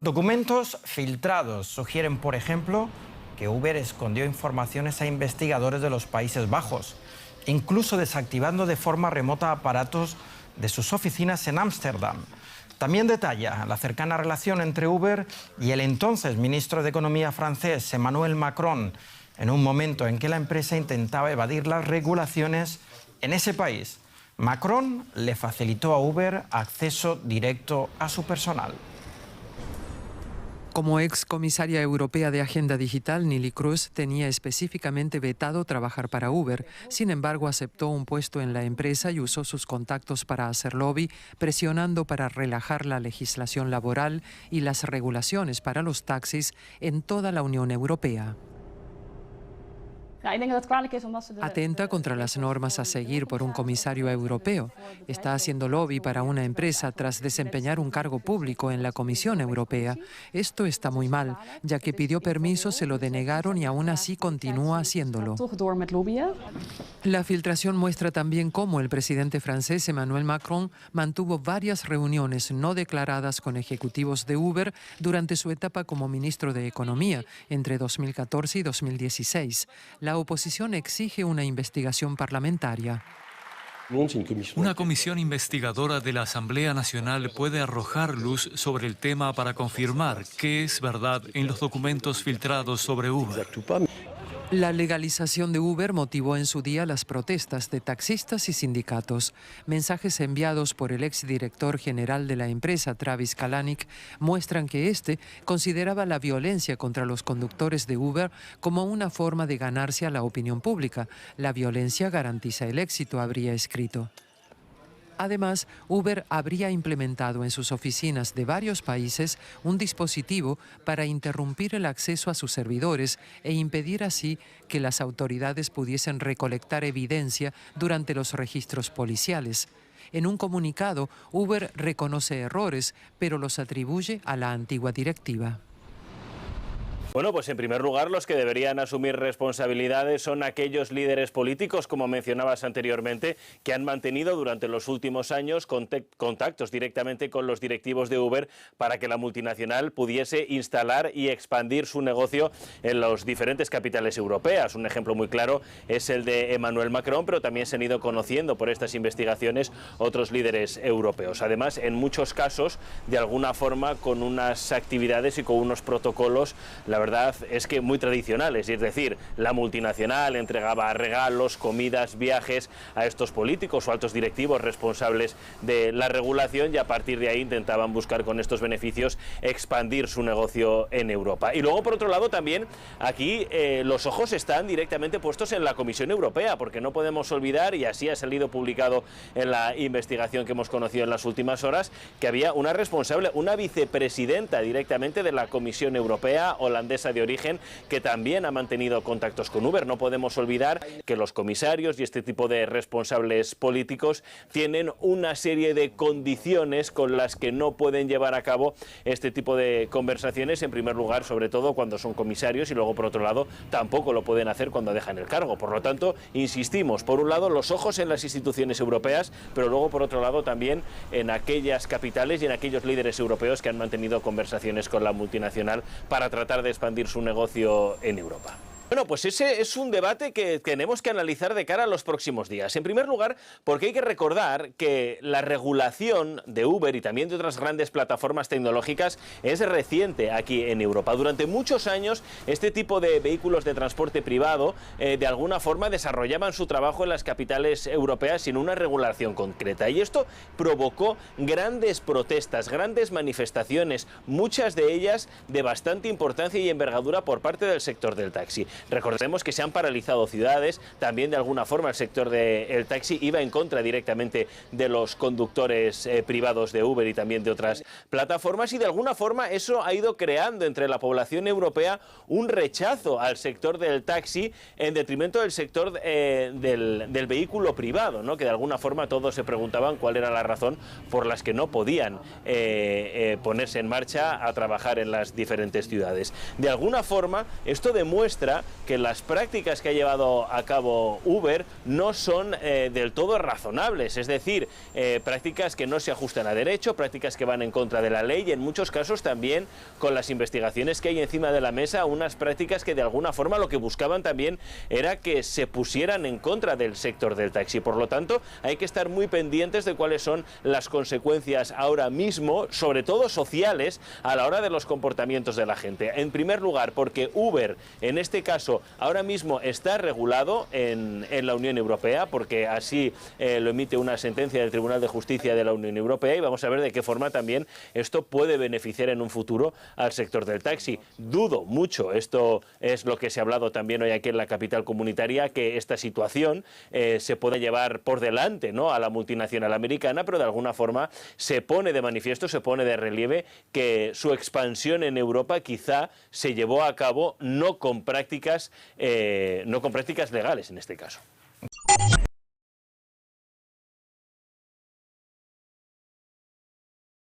Documentos filtrados sugieren, por ejemplo, que Uber escondió informaciones a investigadores de los Países Bajos, incluso desactivando de forma remota aparatos de sus oficinas en Ámsterdam. También detalla la cercana relación entre Uber y el entonces ministro de Economía francés, Emmanuel Macron, en un momento en que la empresa intentaba evadir las regulaciones en ese país. Macron le facilitó a Uber acceso directo a su personal. Como ex comisaria europea de Agenda Digital, Neelie Kroes tenía específicamente vetado trabajar para Uber. Sin embargo, aceptó un puesto en la empresa y usó sus contactos para hacer lobby, presionando para relajar la legislación laboral y las regulaciones para los taxis en toda la Unión Europea. Atenta contra las normas a seguir por un comisario europeo. Está haciendo lobby para una empresa tras desempeñar un cargo público en la Comisión Europea. Esto está muy mal, ya que pidió permiso, se lo denegaron y aún así continúa haciéndolo. La filtración muestra también cómo el presidente francés Emmanuel Macron mantuvo varias reuniones no declaradas con ejecutivos de Uber durante su etapa como ministro de Economía entre 2014 y 2016. La oposición exige una investigación parlamentaria. Una comisión investigadora de la Asamblea Nacional puede arrojar luz sobre el tema para confirmar qué es verdad en los documentos filtrados sobre Uber. La legalización de Uber motivó en su día las protestas de taxistas y sindicatos. Mensajes enviados por el exdirector general de la empresa, Travis Kalanick, muestran que este consideraba la violencia contra los conductores de Uber como una forma de ganarse a la opinión pública. La violencia garantiza el éxito, habría escrito. Además, Uber habría implementado en sus oficinas de varios países un dispositivo para interrumpir el acceso a sus servidores e impedir así que las autoridades pudiesen recolectar evidencia durante los registros policiales. En un comunicado, Uber reconoce errores, pero los atribuye a la antigua directiva. Bueno, pues en primer lugar los que deberían asumir responsabilidades son aquellos líderes políticos, como mencionabas anteriormente, que han mantenido durante los últimos años contactos directamente con los directivos de Uber para que la multinacional pudiese instalar y expandir su negocio en las diferentes capitales europeas. Un ejemplo muy claro es el de Emmanuel Macron, pero también se han ido conociendo por estas investigaciones otros líderes europeos. Además, en muchos casos, de alguna forma, con unas actividades y con unos protocolos, la verdad es que muy tradicionales, es decir, la multinacional entregaba regalos, comidas, viajes a estos políticos o altos directivos responsables de la regulación y a partir de ahí intentaban buscar con estos beneficios expandir su negocio en Europa. Y luego, por otro lado, también aquí los ojos están directamente puestos en la Comisión Europea, porque no podemos olvidar, y así ha salido publicado en la investigación que hemos conocido en las últimas horas, que había una responsable, una vicepresidenta directamente de la Comisión Europea, holandesa de origen, que también ha mantenido contactos con Uber. No podemos olvidar que los comisarios y este tipo de responsables políticos tienen una serie de condiciones con las que no pueden llevar a cabo este tipo de conversaciones, en primer lugar, sobre todo cuando son comisarios, y luego, por otro lado, tampoco lo pueden hacer cuando dejan el cargo. Por lo tanto, insistimos, por un lado, los ojos en las instituciones europeas, pero luego, por otro lado, también en aquellas capitales y en aquellos líderes europeos que han mantenido conversaciones con la multinacional para tratar de expandir su negocio en Europa. Bueno, pues ese es un debate que tenemos que analizar de cara a los próximos días. En primer lugar, porque hay que recordar que la regulación de Uber y también de otras grandes plataformas tecnológicas es reciente aquí en Europa. Durante muchos años, este tipo de vehículos de transporte privado de alguna forma desarrollaban su trabajo en las capitales europeas sin una regulación concreta. Y esto provocó grandes protestas, grandes manifestaciones, muchas de ellas de bastante importancia y envergadura por parte del sector del taxi. Recordemos que se han paralizado ciudades, también de alguna forma el sector del taxi iba en contra directamente de los conductores privados de Uber y también de otras plataformas, y de alguna forma eso ha ido creando entre la población europea un rechazo al sector del taxi en detrimento del sector del vehículo privado, ¿no? Que de alguna forma todos se preguntaban cuál era la razón por las que no podían ponerse en marcha a trabajar en las diferentes ciudades. De alguna forma esto demuestra que las prácticas que ha llevado a cabo Uber no son del todo razonables, es decir, prácticas que no se ajustan a derecho, prácticas que van en contra de la ley y en muchos casos también con las investigaciones que hay encima de la mesa, unas prácticas que de alguna forma lo que buscaban también era que se pusieran en contra del sector del taxi. Por lo tanto, hay que estar muy pendientes de cuáles son las consecuencias ahora mismo, sobre todo sociales, a la hora de los comportamientos de la gente. En primer lugar, porque Uber, en este caso, ahora mismo está regulado en la Unión Europea, porque así lo emite una sentencia del Tribunal de Justicia de la Unión Europea, y vamos a ver de qué forma también esto puede beneficiar en un futuro al sector del taxi. Dudo mucho, esto es lo que se ha hablado también hoy aquí en la capital comunitaria, que esta situación se pueda llevar por delante, ¿no?, a la multinacional americana, pero de alguna forma se pone de manifiesto, se pone de relieve que su expansión en Europa quizá se llevó a cabo no con prácticas legales en este caso.